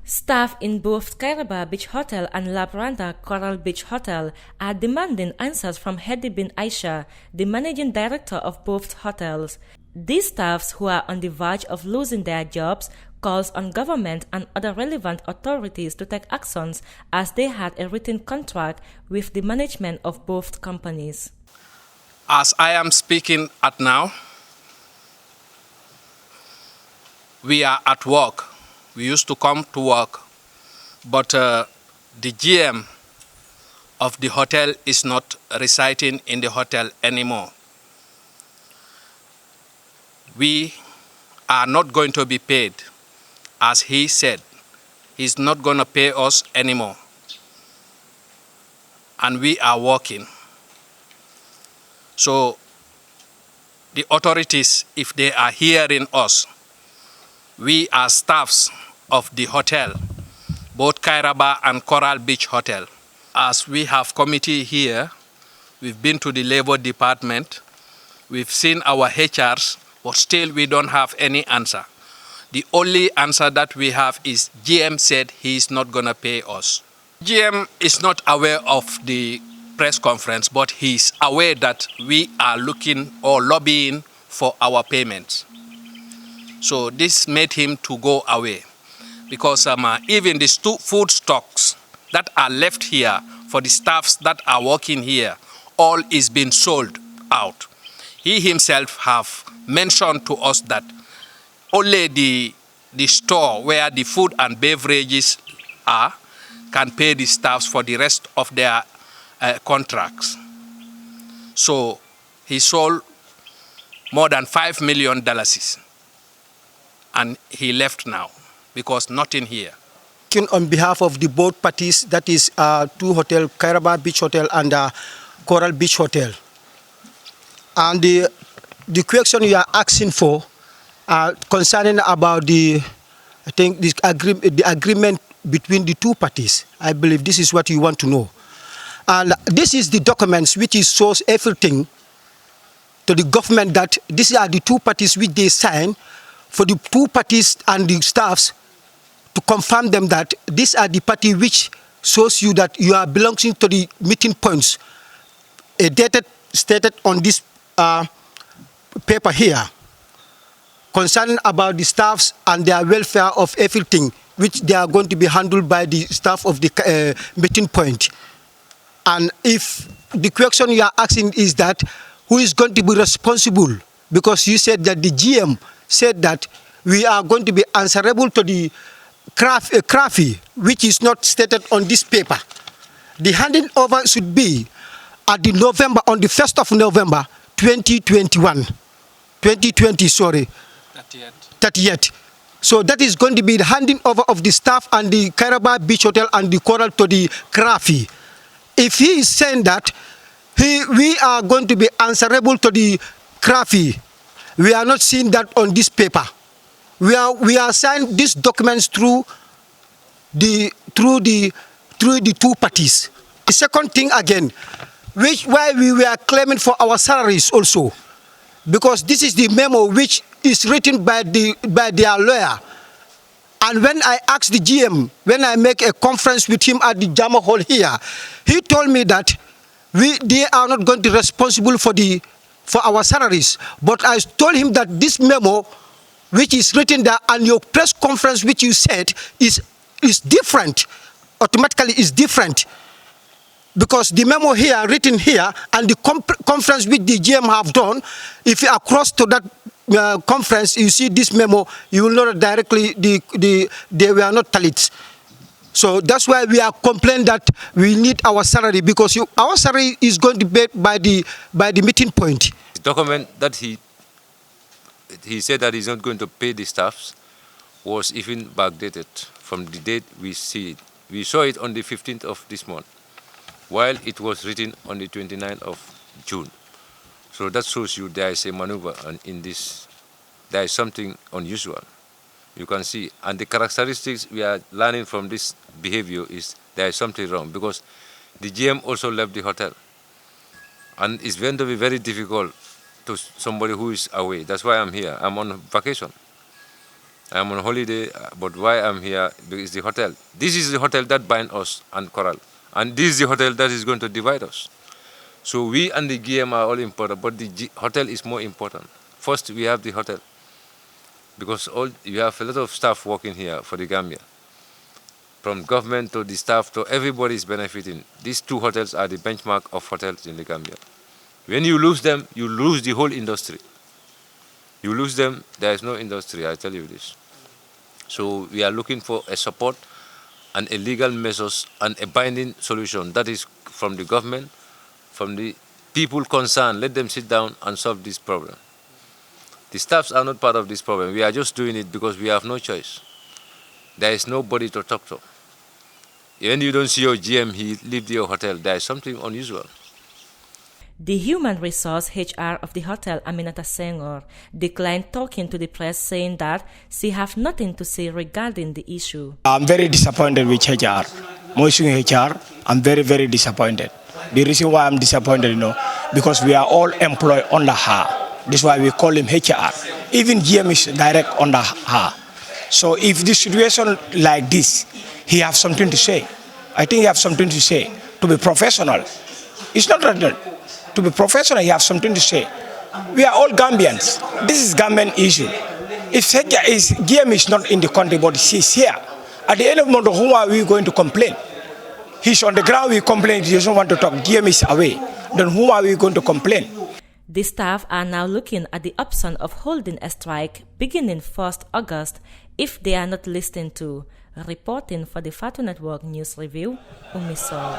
Staff in both Kairaba Beach Hotel and Labranda Coral Beach Hotel are demanding answers from Hedi bin Aisha, the managing director of both hotels. These staffs, who are on the verge of losing their jobs, calls on government and other relevant authorities to take actions as they had a written contract with the management of both companies. As I am speaking at now, we are at work. We used to come to work, but the GM of the hotel is not residing in the hotel anymore. We are not going to be paid, as he said. He's not going to pay us anymore. And we are working. So the authorities, if they are hearing us, we are staffs of the hotel, both Kairaba and Coral Beach Hotel. As we have committee here, we've been to the labor department, we've seen our HRs, but still we don't have any answer. The only answer that we have is GM said he's not gonna pay us. GM is not aware of the press conference, but he's aware that we are looking or lobbying for our payments. So this made him to go away, because even the food stocks that are left here for the staffs that are working here, all is being sold out. He himself have mentioned to us that only the store where the food and beverages are can pay the staffs for the rest of their contracts. So he sold more than $5 million, and he left now because nothing here. On behalf of the both parties, that is two hotels, Kairaba Beach Hotel and Coral Beach Hotel. And the question you are asking for concerning about the agreement between the two parties, I believe this is what you want to know. And this is the documents which is shows everything to the government that these are the two parties which they sign for the two parties and the staffs to confirm them that these are the party which shows you that you are belonging to the meeting points dated stated on this paper here concerning about the staffs and their welfare of everything which they are going to be handled by the staff of the meeting point. And if the question you are asking is that who is going to be responsible, because you said that the GM said that we are going to be answerable to the CRAFI, which is not stated on this paper. The handing over should be at the November, on the 1st of November, 2021. 2020, sorry. 30th. So that is going to be the handing over of the staff and the Kairaba Beach Hotel and the Coral to the CRAFI. If he is saying that we are going to be answerable to the CRAFI, we are not seeing that on this paper. We are signing these documents through the two parties. The second thing again, why we were claiming for our salaries also, because this is the memo which is written by their lawyer. And when I asked the GM, when I make a conference with him at the Jama Hall here, he told me that they are not going to be responsible for our salaries. But I told him that this memo, which is written there, and your press conference, which you said, is different. Automatically is different. Because the memo here, written here, and the conference which the GM have done, if you are crossed to that conference, you see this memo, you will know that directly they were not tallied. So that's why we are complaining that we need our salary, because our salary is going to be paid by the meeting point. The document that he said that he's not going to pay the staffs was even backdated from the date we see it. We saw it on the 15th of this month, while it was written on the 29th of June. So that shows you there is a maneuver, and in this, there is something unusual. You can see, and the characteristics we are learning from this behavior is there is something wrong, because the GM also left the hotel. And it's going to be very difficult to somebody who is away. That's why I'm here. I'm on vacation. I'm on holiday, but why I'm here is the hotel. This is the hotel that binds us and Coral. And this is the hotel that is going to divide us. So we and the GM are all important, but the hotel is more important. First, we have the hotel. Because you have a lot of staff working here for the Gambia. From government to the staff to everybody is benefiting. These two hotels are the benchmark of hotels in the Gambia. When you lose them, you lose the whole industry. You lose them, there is no industry, I tell you this. So we are looking for a support and a legal measures and a binding solution that is from the government, from the people concerned. Let them sit down and solve this problem. The staffs are not part of this problem. We are just doing it because we have no choice. There is nobody to talk to. When you don't see your GM, he leave your hotel. There is something unusual. The human resource HR of the hotel, Aminata Senghor, declined talking to the press, saying that she have nothing to say regarding the issue. I'm very disappointed with HR. Moising HR, I'm very, very disappointed. The reason why I'm disappointed, because we are all employed under her. That's why we call him HR. Even GM is direct under her. So if the situation like this, he has something to say. I think he has something to say. To be professional. It's not right. To be professional, he has something to say. We are all Gambians. This is Gambian issue. If GM is not in the country, but she's here, at the end of the month, whom are we going to complain? He's on the ground, we complain, he doesn't want to talk. GM is away. Then whom are we going to complain? The staff are now looking at the option of holding a strike beginning 1st August if they are not listened to. Reporting for the Fatu Network News Review, Umisol.